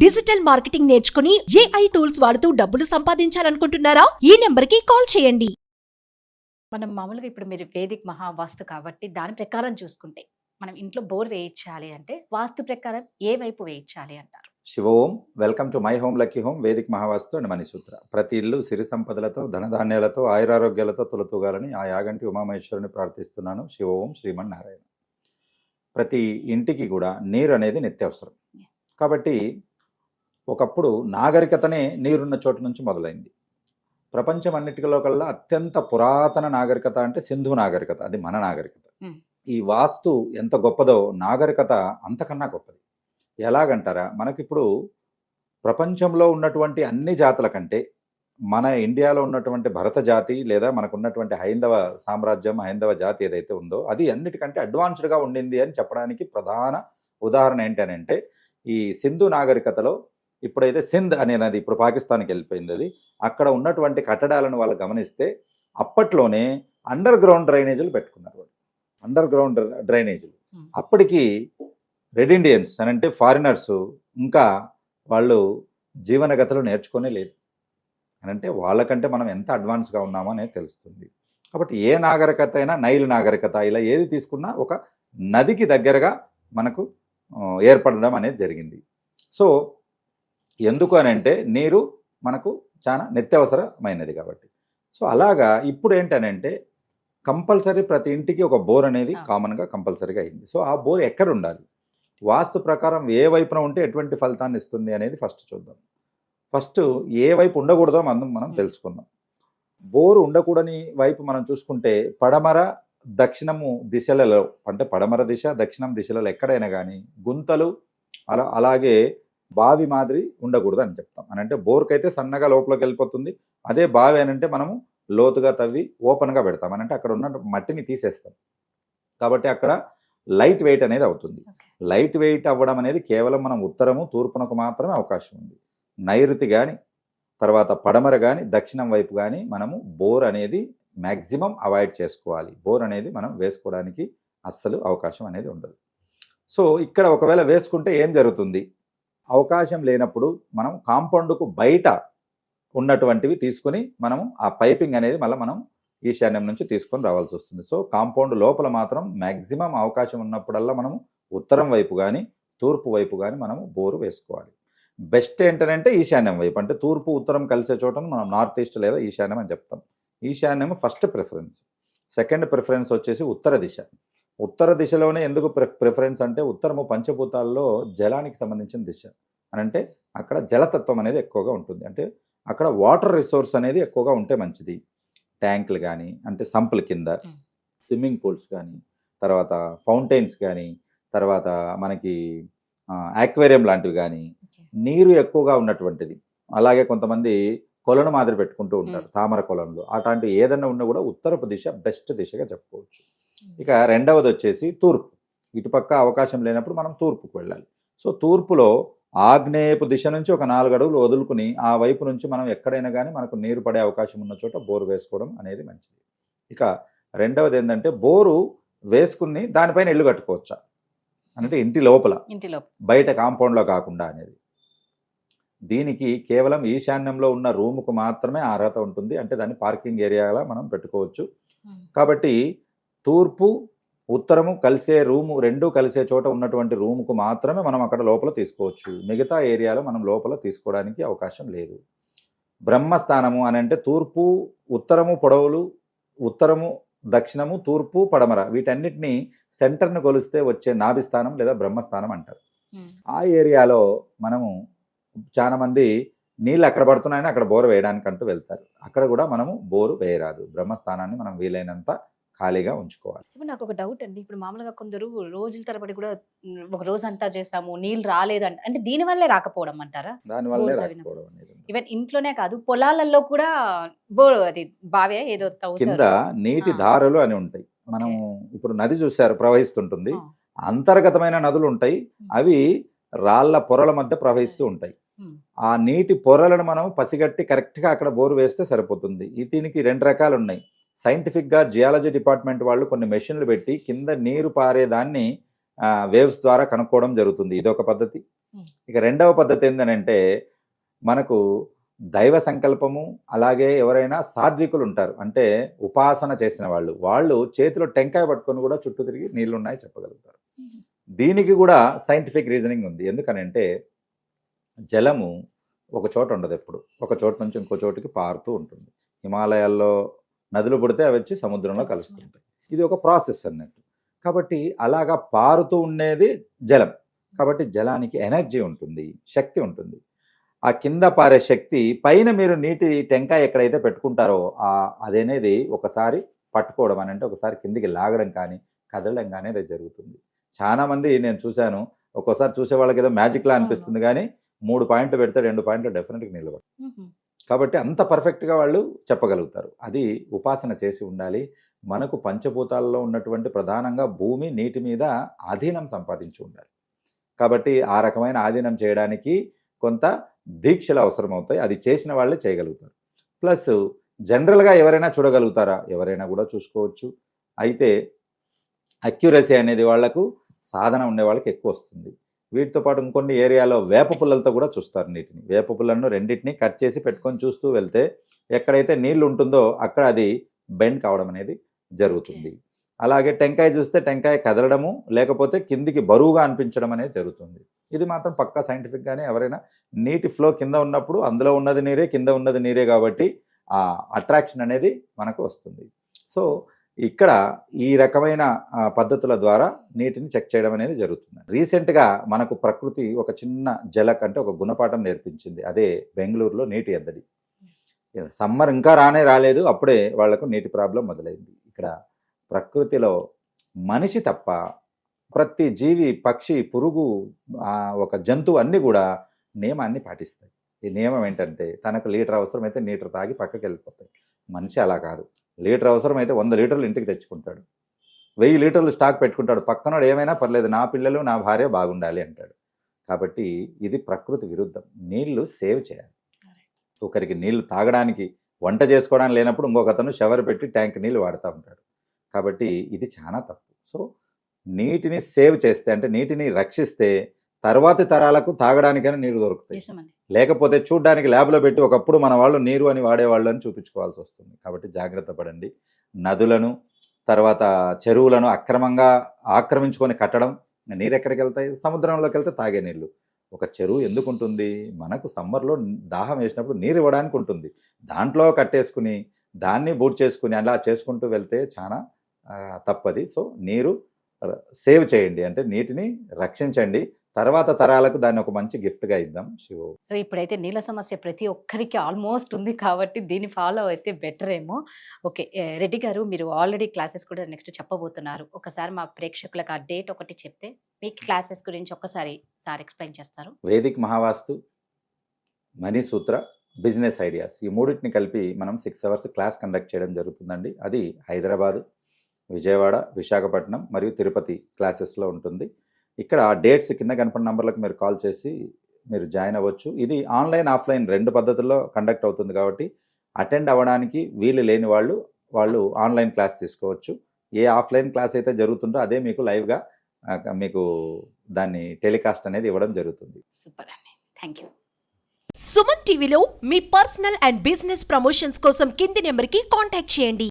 Digital marketing నేర్చుకుని AI tools వాడుతూ డబ్బులు సంపాదించాలనుకుంటున్నారా? ఈ నెంబర్కి కాల్ చేయండి. మనం మామూలుగా ఇప్పుడు మీరు వేదిక్ మహావాస్తు కాబట్టి దాని ప్రకారం చూసుకుంటే మనం ఇంట్లో బోర్ వేయించాలి అంటే వాస్తు ప్రకారం ఏ వైపు వేయించాలి అంటారు? Shiva Om. Welcome to my home lucky home Vedic Mahavastu and Manisutra. ప్రతి ఇల్లు సిరి సంపదలతో ధనధాన్యాలతో ఆయురారోగ్యాలతో తొలతూగాలని ఆ యాగంటి ఉమామహేశ్వరుని ప్రార్థిస్తున్నాను. శివ ఓం శ్రీమన్నారాయణ. ప్రతి ఇంటికి కూడా నీరు అనేది నిత్యావసరం. కాబట్టి ఒకప్పుడు నాగరికతనే నీరున్న చోటు నుంచి మొదలైంది. ప్రపంచం అన్నిటిలో కల్లా అత్యంత పురాతన నాగరికత అంటే సింధు నాగరికత, అది మన నాగరికత. ఈ వాస్తు ఎంత గొప్పదో నాగరికత అంతకన్నా గొప్పది. ఎలాగంటారా, మనకిప్పుడు ప్రపంచంలో ఉన్నటువంటి అన్ని జాతుల కంటే మన ఇండియాలో ఉన్నటువంటి భరత జాతి లేదా మనకున్నటువంటి హైందవ సామ్రాజ్యం, హైందవ జాతి ఏదైతే ఉందో అది అన్నిటికంటే అడ్వాన్స్డ్గా ఉండింది అని చెప్పడానికి ప్రధాన ఉదాహరణ ఏంటనంటే ఈ సింధు నాగరికతలో ఇప్పుడైతే సింధ్ అనే నది ఇప్పుడు పాకిస్తాన్కి వెళ్ళిపోయింది. అది అక్కడ ఉన్నటువంటి కట్టడాలను వాళ్ళు గమనిస్తే అప్పట్లోనే అండర్ గ్రౌండ్ డ్రైనేజీలు పెట్టుకున్నారు వాళ్ళు. అండర్ గ్రౌండ్ డ్రైనేజీలు అప్పటికి రెడ్ ఇండియన్స్ అని అంటే ఫారినర్స్ ఇంకా వాళ్ళు జీవనగతులు నేర్చుకునే లేదు అని అంటే వాళ్ళకంటే మనం ఎంత అడ్వాన్స్గా ఉన్నామో అనేది తెలుస్తుంది. కాబట్టి ఏ నాగరికత అయినా నైల్ నాగరికత ఇలా ఏది తీసుకున్నా ఒక నదికి దగ్గరగా మనకు ఏర్పడడం అనేది జరిగింది. సో ఎందుకు అని అంటే నీరు మనకు చాలా నిత్యావసరమైనది కాబట్టి. సో అలాగా ఇప్పుడు ఏంటనంటే కంపల్సరీ ప్రతి ఇంటికి ఒక బోర్ అనేది కామన్గా కంపల్సరీగా అయింది. సో ఆ బోర్ ఎక్కడ ఉండాలి, వాస్తు ప్రకారం ఏ వైపున ఉంటే ఎటువంటి ఫలితాన్ని ఇస్తుంది అనేది ఫస్ట్ చూద్దాం. ఫస్ట్ ఏ వైపు ఉండకూడదో మనం తెలుసుకుందాం. బోరు ఉండకూడని వైపు మనం చూసుకుంటే పడమర దక్షిణము దిశలలో అంటే పడమర దిశ దక్షిణం దిశలలో ఎక్కడైనా కానీ గుంతలు అలాగే బావి మాదిరి ఉండకూడదు అని చెప్తాం. అని అంటే బోర్కైతే సన్నగా లోపలికి వెళ్ళిపోతుంది. అదే బావి అని అంటే మనము లోతుగా తవ్వి ఓపెన్గా పెడతాం. అని అంటే అక్కడ ఉన్న మట్టిని తీసేస్తాం. కాబట్టి అక్కడ లైట్ వెయిట్ అనేది అవుతుంది. లైట్ వెయిట్ అవ్వడం అనేది కేవలం మనం ఉత్తరము తూర్పునకు మాత్రమే అవకాశం ఉంది. నైరుతి కానీ తర్వాత పడమర కానీ దక్షిణం వైపు కానీ మనము బోర్ అనేది మ్యాక్సిమం అవాయిడ్ చేసుకోవాలి. బోర్ అనేది మనం వేసుకోవడానికి అస్సలు అవకాశం అనేది ఉండదు. సో ఇక్కడ ఒకవేళ వేసుకుంటే ఏం జరుగుతుంది, అవకాశం లేనప్పుడు మనం కాంపౌండ్కు బయట ఉన్నటువంటివి తీసుకుని మనము ఆ పైపింగ్ అనేది మళ్ళీ మనం ఈశాన్యం నుంచి తీసుకొని రావాల్సి వస్తుంది. సో కాంపౌండ్ లోపల మాత్రం మ్యాక్సిమం అవకాశం ఉన్నప్పుడల్లా మనము ఉత్తరం వైపు కానీ తూర్పు వైపు కానీ మనము బోరు వేసుకోవాలి. బెస్ట్ ఏంటంటే ఈశాన్యం వైపు, అంటే తూర్పు ఉత్తరం కలిసే చోటను మనం నార్త్ ఈస్ట్ లేదా ఈశాన్యం అని చెప్తాం. ఈశాన్యం ఫస్ట్ ప్రిఫరెన్స్. సెకండ్ ప్రిఫరెన్స్ వచ్చేసి ఉత్తర దిశ. ఉత్తర దిశలోనే ఎందుకు ప్రిఫరెన్స్ అంటే ఉత్తరము పంచభూతాల్లో జలానికి సంబంధించిన దిశ అని అంటే అక్కడ జలతత్వం అనేది ఎక్కువగా ఉంటుంది. అంటే అక్కడ వాటర్ రిసోర్స్ అనేది ఎక్కువగా ఉంటే మంచిది. ట్యాంకులు కానీ అంటే సంపుల కింద స్విమ్మింగ్ పూల్స్ కానీ తర్వాత ఫౌంటైన్స్ కానీ తర్వాత మనకి ఆక్వేరియం లాంటివి కానీ నీరు ఎక్కువగా ఉన్నటువంటిది. అలాగే కొంతమంది కొలను మాదిరి పెట్టుకుంటూ ఉంటారు, తామర కొలంలో. అట్లాంటి ఏదన్నా ఉన్నా కూడా ఉత్తరపు దిశ బెస్ట్ దిశగా చెప్పుకోవచ్చు. ఇక రెండవది వచ్చేసి తూర్పు. ఇటుపక్క అవకాశం లేనప్పుడు మనం తూర్పుకు వెళ్ళాలి. సో తూర్పులో ఆగ్నేయపు దిశ నుంచి ఒక 4 అడుగులు వదులుకుని ఆ వైపు నుంచి మనం ఎక్కడైనా కానీ మనకు నీరు పడే అవకాశం ఉన్న చోట బోరు వేసుకోవడం అనేది మంచిది. ఇక రెండవది ఏంటంటే బోరు వేసుకుని దానిపైన ఇల్లు కట్టుకోవచ్చా అంటే ఇంటి లోపల బయట కాంపౌండ్లో కాకుండా అనేది. దీనికి కేవలం ఈశాన్యంలో ఉన్న రూముకు మాత్రమే అర్హత ఉంటుంది. అంటే దాన్ని పార్కింగ్ ఏరియాగా మనం పెట్టుకోవచ్చు. కాబట్టి తూర్పు ఉత్తరము కలిసే రూము రెండూ కలిసే చోట ఉన్నటువంటి రూముకు మాత్రమే మనం అక్కడ లోపల తీసుకోవచ్చు. మిగతా ఏరియాలో మనం లోపల తీసుకోవడానికి అవకాశం లేదు. బ్రహ్మస్థానము అని అంటే తూర్పు ఉత్తరము పొడవులు, ఉత్తరము దక్షిణము తూర్పు పడమర వీటన్నిటిని సెంటర్ను కొలిస్తే వచ్చే నాభిస్థానం లేదా బ్రహ్మస్థానం అంటారు. ఆ ఏరియాలో మనము చాలా మంది నీళ్ళు ఎక్కడ పడుతున్నాయని అక్కడ బోరు వేయడానికంటూ వెళ్తారు. అక్కడ కూడా మనము బోరు వేయరాదు. బ్రహ్మస్థానాన్ని మనం వీలైనంత ఖాళీగా ఉంచుకోవాలి. ఇప్పుడు నాకు ఒక డౌట్ అండి, ఇప్పుడు మామూలుగా కొందరు రోజుల తరబడి కూడా ఒక రోజు అంతా చేసాము నీళ్ళు రాలేదంట, అంటే దీని వల్లే రాకపోవడం అంటారా? దానివల్లే రాకపోవడం అనేది. ఈవెన్ ఇంట్లోనే కాదు పొలాలలో కూడా బోర్ అది బావే ఏదో కింద నీటి దారులు అని ఉంటాయి. మనము ఇప్పుడు నది చూసారు ప్రవహిస్తుంటుంది, అంతర్గతమైన నదులు ఉంటాయి, అవి రాళ్ల పొరల మధ్య ప్రవహిస్తూ ఉంటాయి. ఆ నీటి పొరలను మనం పసిగట్టి కరెక్ట్గా అక్కడ బోరు వేస్తే సరిపోతుంది. దీనికి 2 రకాలు ఉన్నాయి. సైంటిఫిక్గా జియాలజీ డిపార్ట్మెంట్ వాళ్ళు కొన్ని మెషిన్లు పెట్టి కింద నీరు పారేదాన్ని వేవ్స్ ద్వారా కనుక్కోవడం జరుగుతుంది. ఇదొక పద్ధతి. ఇక రెండవ పద్ధతి ఏంటంటే మనకు దైవ సంకల్పము, అలాగే ఎవరైనా సాత్వికులు ఉంటారు, అంటే ఉపాసన చేసిన వాళ్ళు చేతిలో టెంకాయ పట్టుకొని కూడా చుట్టూ తిరిగి నీళ్లున్నాయి చెప్పగలుగుతారు. దీనికి కూడా సైంటిఫిక్ రీజనింగ్ ఉంది. ఎందుకనంటే జలము ఒక చోట ఉండదు, ఎప్పుడు ఒక చోట నుంచి ఇంకో చోటుకి పారుతూ ఉంటుంది. హిమాలయాల్లో నదులు పుడితే అవి వచ్చి సముద్రంలో కలుస్తుంటాయి. ఇది ఒక ప్రాసెస్ అన్నట్టు. కాబట్టి అలాగా పారుతూ ఉండేది జలం. కాబట్టి జలానికి ఎనర్జీ ఉంటుంది, శక్తి ఉంటుంది. ఆ కింద పారే శక్తి పైన మీరు నీటి టెంకాయ ఎక్కడైతే పెట్టుకుంటారో అదనేది ఒకసారి పట్టుకోవడం అని, అంటే ఒకసారి కిందికి లాగడం కానీ కదలడం కానీ అది జరుగుతుంది. చాలా మంది నేను చూశాను, ఒక్కోసారి చూసే వాళ్ళకి ఏదో మ్యాజిక్లా అనిపిస్తుంది, కానీ 3 పాయింట్లు పెడితే 2 పాయింట్లు డెఫినెట్గా నిలబడు. కాబట్టి అంత పర్ఫెక్ట్గా వాళ్ళు చెప్పగలుగుతారు. అది ఉపాసన చేసి ఉండాలి. మనకు పంచభూతాల్లో ఉన్నటువంటి ప్రధానంగా భూమి, నీటి మీద ఆధీనం సంపాదించి ఉండాలి. కాబట్టి ఆ రకమైన ఆధీనం చేయడానికి కొంత దీక్షలు అవసరం అవుతాయి. అది చేసిన వాళ్ళే చేయగలుగుతారు. ప్లస్ జనరల్గా ఎవరైనా చూడగలుగుతారా? ఎవరైనా కూడా చూసుకోవచ్చు. అయితే అక్యురసీ అనేది వాళ్లకు సాధన ఉండే వాళ్ళకి ఎక్కువ వస్తుంది. వీటితో పాటు ఇంకొన్ని ఏరియాలో వేప పుల్లలతో కూడా చూస్తారు నీటిని. వేప పుల్లలను రెండింటిని కట్ చేసి పెట్టుకొని చూస్తూ వెళ్తే ఎక్కడైతే నీళ్లు ఉంటుందో అక్కడ అది బెండ్ కావడం అనేది జరుగుతుంది. అలాగే టెంకాయ చూస్తే టెంకాయ కదలడము, లేకపోతే కిందికి బరువుగా అనిపించడం అనేది జరుగుతుంది. ఇది మాత్రం పక్కా సైంటిఫిక్గానే ఎవరైనా నీటి ఫ్లో కింద ఉన్నప్పుడు అందులో ఉన్నది నీరే, కింద ఉన్నది నీరే, కాబట్టి ఆ అట్రాక్షన్ అనేది మనకు వస్తుంది. సో ఇక్కడ ఈ రకమైన పద్ధతుల ద్వారా నీటిని చెక్ చేయడం అనేది జరుగుతుంది. రీసెంట్గా మనకు ప్రకృతి ఒక చిన్న జలక్ అంటే ఒక గుణపాఠం నేర్పించింది. అదే బెంగళూరులో నీటి ఎద్దడి. సమ్మర్ ఇంకా రాలేదు, అప్పుడే వాళ్లకు నీటి ప్రాబ్లం మొదలైంది. ఇక్కడ ప్రకృతిలో మనిషి తప్ప ప్రతి జీవి, పక్షి, పురుగు, ఒక జంతువు అన్నీ కూడా నియమాన్ని పాటిస్తాయి. ఈ నియమం ఏంటంటే తనకు లీటర్ అవసరమైతే లీటర్ తాగి పక్కకి వెళ్ళిపోతాయి. మనిషి అలా కాదు. లీటర్ అవసరమైతే 100 లీటర్లు ఇంటికి తెచ్చుకుంటాడు, 1000 లీటర్లు స్టాక్ పెట్టుకుంటాడు. పక్కనోడు ఏమైనా పర్లేదు, నా పిల్లలు నా భార్య బాగుండాలి అంటాడు. కాబట్టి ఇది ప్రకృతి విరుద్ధం. నీళ్లు సేవ్ చేయాలి. ఒకరికి నీళ్లు తాగడానికి, వంట చేసుకోవడానికి లేనప్పుడు ఇంకొకతను షవర్ పెట్టి ట్యాంక్ నీళ్ళు వాడుతూ ఉంటాడు. కాబట్టి ఇది చాలా తప్పు. సో నీటిని సేవ్ చేస్తే, అంటే నీటిని రక్షిస్తే తర్వాతి తరాలకు తాగడానికైనా నీరు దొరుకుతాయి. లేకపోతే చూడ్డానికి ల్యాబ్లో పెట్టి ఒకప్పుడు మన వాళ్ళు నీరు అని వాడేవాళ్ళు అని చూపించుకోవాల్సి వస్తుంది. కాబట్టి జాగ్రత్త పడండి. నదులను, తర్వాత చెరువులను అక్రమంగా ఆక్రమించుకొని కట్టడం, నీరు ఎక్కడికి వెళ్తాయి? సముద్రంలోకి వెళ్తే తాగే నీళ్ళు. ఒక చెరువు ఎందుకు ఉంటుంది? మనకు సమ్మర్లో దాహం వేసినప్పుడు నీరు ఇవ్వడానికి ఉంటుంది. దాంట్లో కట్టేసుకుని దాన్ని బూట్ చేసుకుని అలా చేసుకుంటూ వెళ్తే చాలా తప్పది. సో నీరు సేవ్ చేయండి, అంటే నీటిని రక్షించండి. తర్వాత తరాలకు దాన్ని ఒక మంచి గిఫ్ట్గా ఇద్దాం. శివ. సో ఇప్పుడైతే నీళ్ళ సమస్య ప్రతి ఒక్కరికి ఆల్మోస్ట్ ఉంది, కాబట్టి దీన్ని ఫాలో అయితే బెటర్ ఏమో. ఓకే రెడ్డి గారు, మీరు ఆల్రెడీ క్లాసెస్ కూడా నెక్స్ట్ చెప్పబోతున్నారు. ఒకసారి మా ప్రేక్షకులకు ఆ డేట్ ఒకటి చెప్తే మీ క్లాసెస్ గురించి ఒక్కసారి సార్ ఎక్స్ప్లెయిన్ చేస్తారు. వేదిక్ మహావాస్తు, మనీ సూత్ర, బిజినెస్ ఐడియాస్, ఈ మూడింటిని కలిపి మనం 6 hours క్లాస్ కండక్ట్ చేయడం జరుగుతుందండి. అది హైదరాబాద్, విజయవాడ, విశాఖపట్నం మరియు తిరుపతి క్లాసెస్లో ఉంటుంది. ఇక్కడ డేట్స్ కింద కనపడిన నంబర్లకు మీరు కాల్ చేసి మీరు జాయిన్ అవ్వచ్చు. ఇది ఆన్లైన్, ఆఫ్లైన్ 2 పద్ధతుల్లో కండక్ట్ అవుతుంది. కాబట్టి అటెండ్ అవ్వడానికి వీలు లేని వాళ్ళు ఆన్లైన్ క్లాస్ తీసుకోవచ్చు. ఏ ఆఫ్లైన్ క్లాస్ అయితే జరుగుతుందో అదే మీకు లైవ్గా మీకు దాన్ని టెలికాస్ట్ అనేది ఇవ్వడం జరుగుతుంది. సూపర్ అండి, థ్యాంక్ యూ. సుమన్ టీవీలో మీ పర్సనల్ అండ్ బిజినెస్ ప్రమోషన్స్ కోసం కింది నెంబర్కి కాంటాక్ట్ చేయండి.